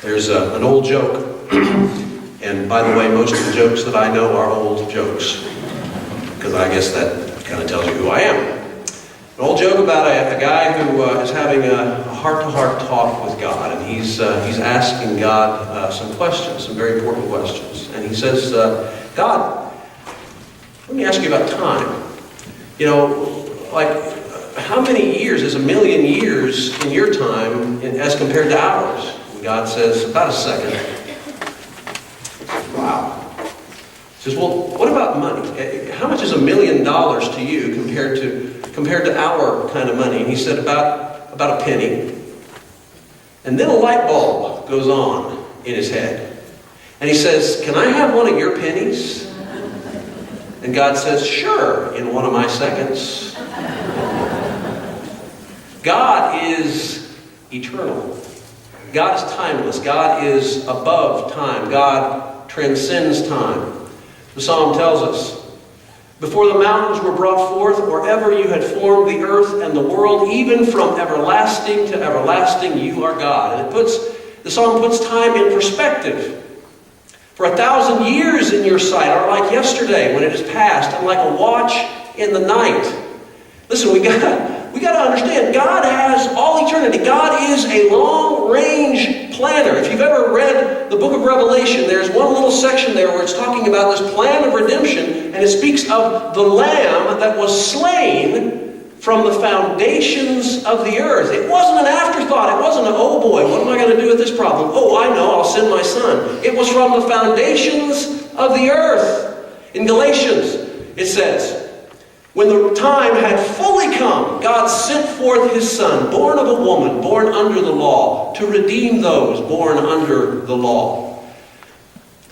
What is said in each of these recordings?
There's an old joke, and by the way, most of the jokes that I know are old jokes, because I guess that kind of tells you who I am. An old joke about a guy who is having a heart-to-heart talk with God, and he's asking God some questions, some very important questions. And he says, God, let me ask you about time. You know, like, how many years is a million years in your time as compared to ours? And God says, about a second. Wow. He says, well, what about money? How much is $1 million to you compared to our kind of money? And he said, about a penny. And then a light bulb goes on in his head. And he says, can I have one of your pennies? And God says, sure, in one of my seconds. God is eternal. God is timeless. God is above time. God transcends time. The Psalm tells us, before the mountains were brought forth, or ever you had formed the earth and the world, even from everlasting to everlasting, you are God. And the Psalm puts time in perspective. For 1,000 years in your sight are like yesterday when it is past, and like a watch in the night. Listen, we got to understand, God has all eternity. God is a long-range planner. If you've ever read the book of Revelation, there's one little section there where it's talking about this plan of redemption, and it speaks of the Lamb that was slain from the foundations of the earth. It wasn't an afterthought. It wasn't oh boy, what am I going to do with this problem? Oh, I know, I'll send my son. It was from the foundations of the earth. In Galatians, it says, when the time had fully come, God sent forth his Son, born of a woman, born under the law, to redeem those born under the law.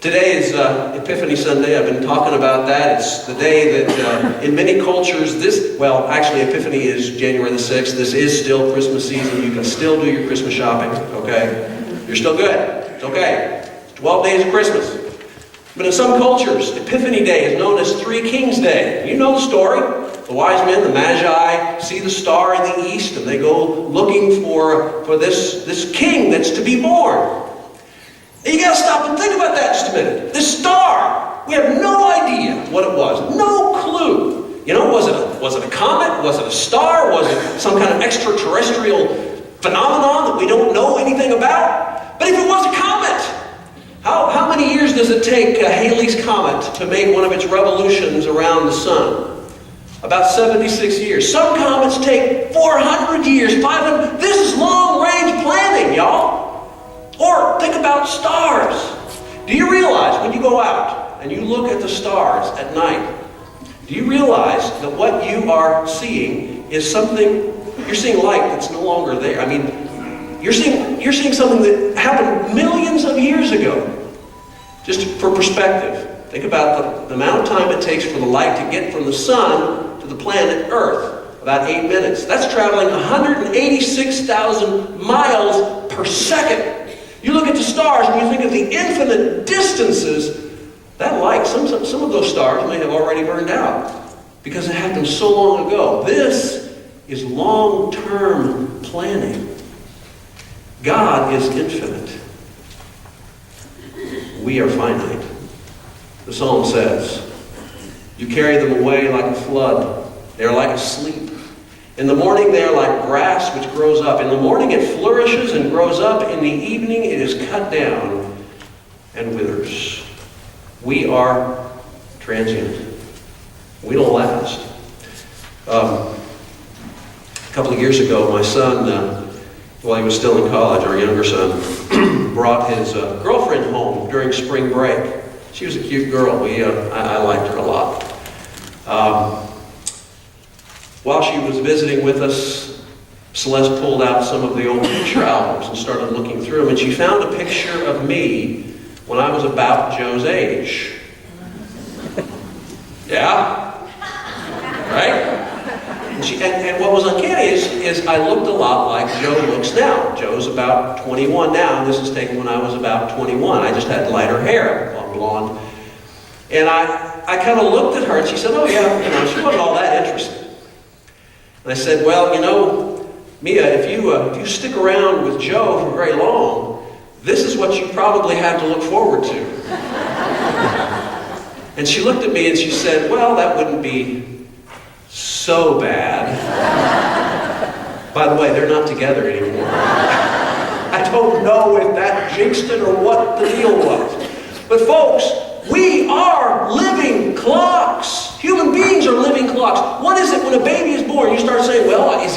Today is Epiphany Sunday. I've been talking about that. It's the day that in many cultures, actually Epiphany is January the 6th. This is still Christmas season. You can still do your Christmas shopping, okay? You're still good. It's okay. It's 12 days of Christmas. But in some cultures, Epiphany Day is known as Three Kings Day. You know the story. The wise men, the Magi, see the star in the east, and they go looking for this king that's to be born. And you got to stop and think about that just a minute. This star, we have no idea what it was. No clue. You know, was it a comet? Was it a star? Was it some kind of extraterrestrial phenomenon that we don't know anything about? But if it was a comet, how many years does it take Halley's Comet to make one of its revolutions around the sun? About 76 years. Some comets take 400 years, 500. This is long-range planning, y'all. Or think about stars. Do you realize when you go out and you look at the stars at night, do you realize that what you are seeing is something, you're seeing light that's no longer there. I mean, you're seeing something that happened millions of years ago. Just for perspective, think about the amount of time it takes for the light to get from the sun to the planet Earth. About 8 minutes. That's traveling 186,000 miles per second. You look at the stars and you think of the infinite distances. That light, some of those stars may have already burned out because it happened so long ago. This is long-term planning. God is infinite. We are finite. The Psalm says, you carry them away like a flood. They are like asleep. In the morning they are like grass which grows up. In the morning it flourishes and grows up. In the evening it is cut down and withers. We are transient. We don't last. A couple of years ago, my son, while he was still in college, our younger son, brought his girlfriend home during spring break. She was a cute girl. I liked her a lot. While she was visiting with us, Celeste pulled out some of the old picture albums and started looking through them, and she found a picture of me when I was about Joe's age. Yeah? Right? And what was uncanny is I looked a lot like Joe looks now. Joe's about 21 now, and this is taken when I was about 21. I just had lighter hair, blonde. And I kind of looked at her, and she said, oh yeah, she wasn't all that interested. And I said, well, Mia, if you stick around with Joe for very long, this is what you probably have to look forward to. And she looked at me and she said, well, that wouldn't be so bad. By the way, they're not together anymore. I don't know if that jinxed it or what the deal was. But folks, we are living clocks. Human beings are living clocks. What is it when a baby is born? You start saying, well, is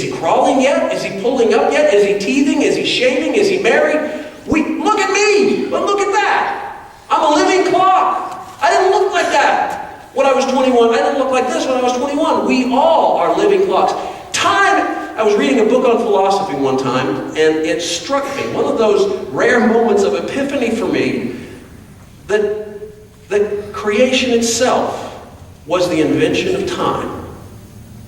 he crawling yet? Is he pulling up yet? Is he teething? Is he shaving? Is he married? Look at me. But look at that. I'm a living clock. I didn't look like that when I was 21. I didn't look like this when I was 21. We all are living clocks. Time, I was reading a book on philosophy one time, and it struck me, one of those rare moments of epiphany for me, that creation itself was the invention of time.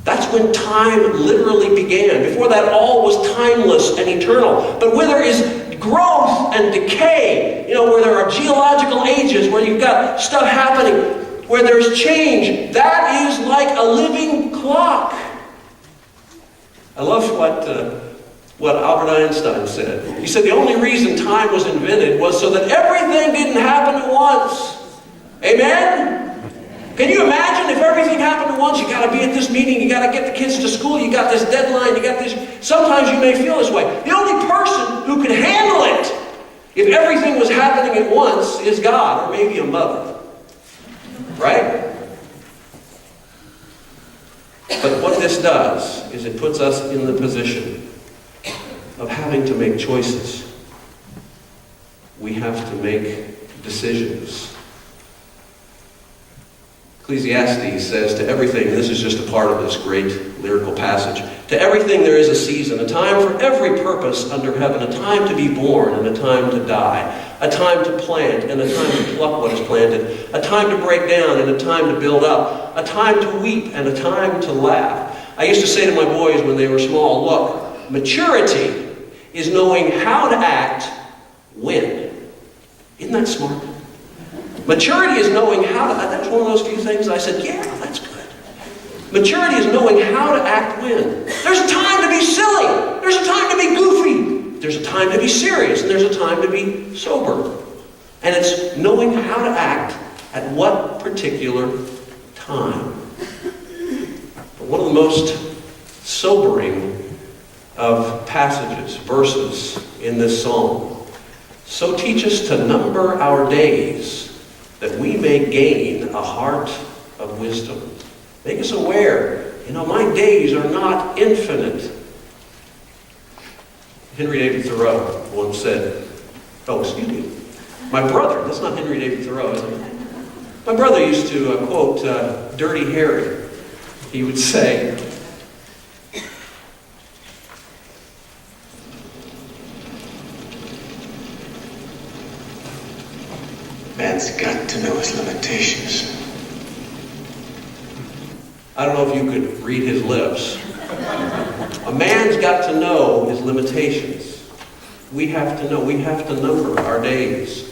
That's when time literally began. Before that, all was timeless and eternal. But where there is growth and decay, where there are geological ages, where you've got stuff happening, where there's change, that is like a living clock. I love what Albert Einstein said. He said the only reason time was invented was so that everything didn't happen at once. Amen? Can you imagine if everything happened at once? You got to be at this meeting, you got to get the kids to school, you got this deadline, you got this. Sometimes you may feel this way. The only person who could handle it if everything was happening at once is God, or maybe a mother. Right? But what this does is it puts us in the position of having to make choices. We have to make decisions. Ecclesiastes says to everything, this is just a part of this great lyrical passage, to everything there is a season, a time for every purpose under heaven, a time to be born and a time to die, a time to plant and a time to pluck what is planted, a time to break down and a time to build up, a time to weep and a time to laugh. I used to say to my boys when they were small, look, maturity is knowing how to act when. Isn't that smart? Maturity is knowing how to, that's one of those few things I said, yeah, that's good. Maturity is knowing how to act when. There's a time to be silly. There's a time to be goofy. There's a time to be serious. And there's a time to be sober. And it's knowing how to act at what particular time. But one of the most sobering of passages, verses in this psalm, so teach us to number our days, that we may gain a heart of wisdom. Make us aware, my days are not infinite. Henry David Thoreau once said, my brother, that's not Henry David Thoreau, is it? My brother used to quote Dirty Harry. He would say, man's got to know his limitations. I don't know if you could read his lips. A man's got to know his limitations. We have to know. We have to number our days.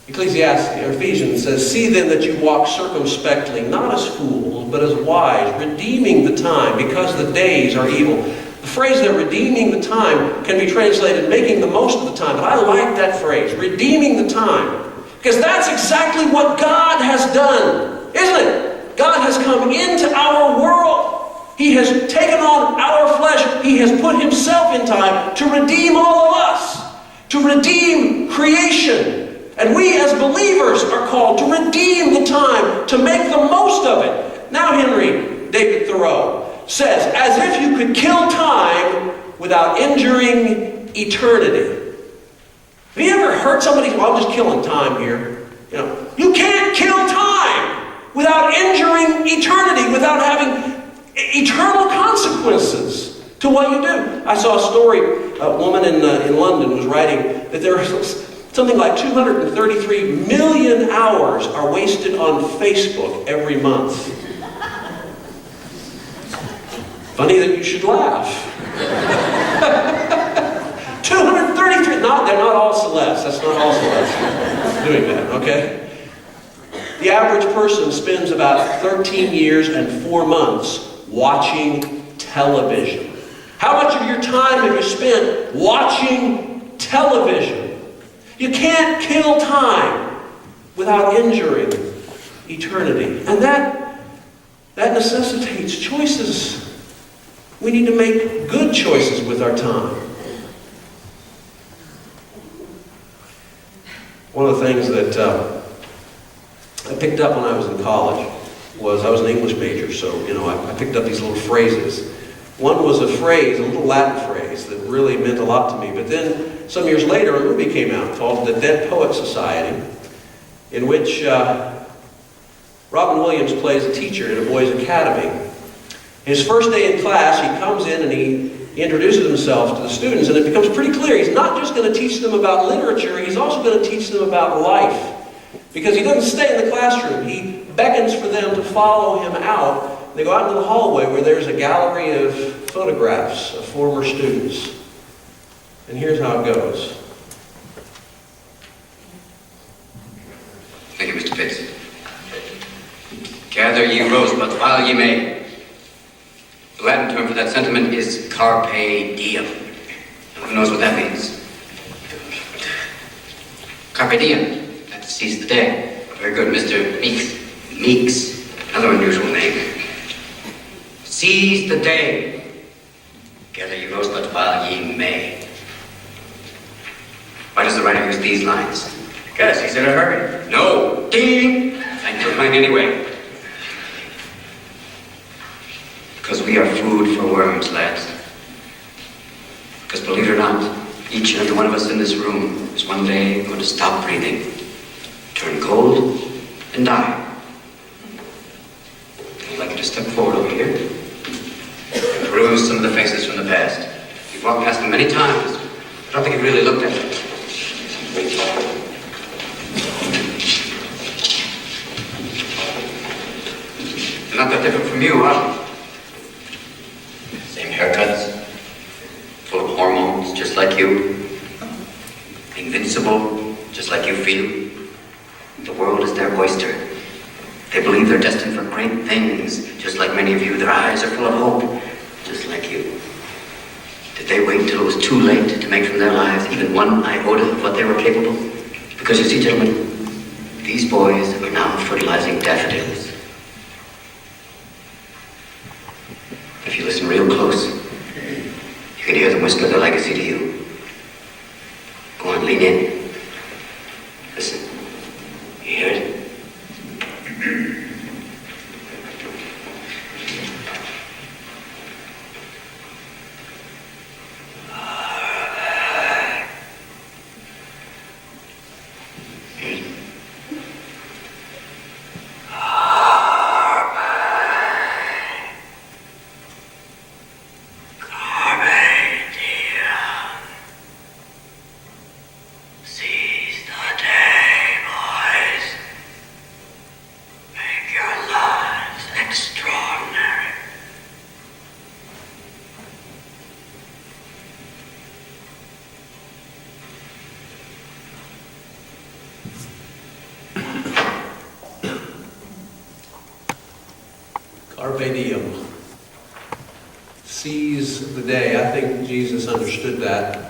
Ephesians says, see then that you walk circumspectly, not as fools, but as wise, redeeming the time, because the days are evil. The phrase there, redeeming the time, can be translated making the most of the time. But I like that phrase, redeeming the time. Because that's exactly what God has done, isn't it? God has come into our world. He has taken on our flesh. He has put himself in time to redeem all of us, to redeem creation. And we as believers are called to redeem the time, to make the most of it. Now Henry David Thoreau says, as if you could kill time without injuring eternity. Have you ever heard somebody say, well, I'm just killing time here? You can't kill time without injuring eternity, without having eternal consequences to what you do. I saw a story, a woman in London was writing that there was something like 233 million hours are wasted on Facebook every month. Funny that you should laugh. 233, they're not all Celeste. That's not all Celeste doing that, okay? The average person spends about 13 years and 4 months watching television. How much of your time have you spent watching television. You can't kill time without injuring eternity. And that necessitates choices. We need to make good choices with our time. One of the things that I picked up when I was in college was I was an English major, so I picked up these little phrases. One was a phrase, a little Latin phrase that really meant a lot to me. But then some years later, a movie came out called The Dead Poets Society, in which Robin Williams plays a teacher in a boys' academy. His first day in class, he comes in and he introduces himself to the students, and it becomes pretty clear he's not just going to teach them about literature, he's also going to teach them about life. Because he doesn't stay in the classroom. He beckons for them to follow him out. They go out into the hallway where there's a gallery of photographs of former students. And here's how it goes. Thank you, Mr. Pitts. Gather ye rosebuds while ye may. The Latin term for that sentiment is carpe diem. Who knows what that means? Carpe diem. That seize the day. Very good, Mr. Meeks. Another unusual name. Seize the day. Gather ye rosebuds while ye may. Why does the writer use these lines? Because he's in a hurry. No. Ding! I do mine anyway. Because we are food for worms, lads. Because believe it or not, each and every one of us in this room is one day going to stop breathing, turn cold, and die. I'd like you to step forward over here and peruse some of the faces from the past. You've walked past them many times, but I don't think you've really looked at them. They're not that different from you, are they? Same haircuts, full of hormones, just like you. Invincible, just like you feel. The world is their oyster. They believe they're destined for great things, just like many of you. Their eyes are full of hope, just like you. Did they wait till it was too late to make from their lives even one iota of what they were capable? Because you see, gentlemen, these boys are now fertilizing daffodils. If you listen real close, you can hear them whisper their legacy to you. Go on, lean in. Listen. You hear it? Carpe diem. Seize the day. I think Jesus understood that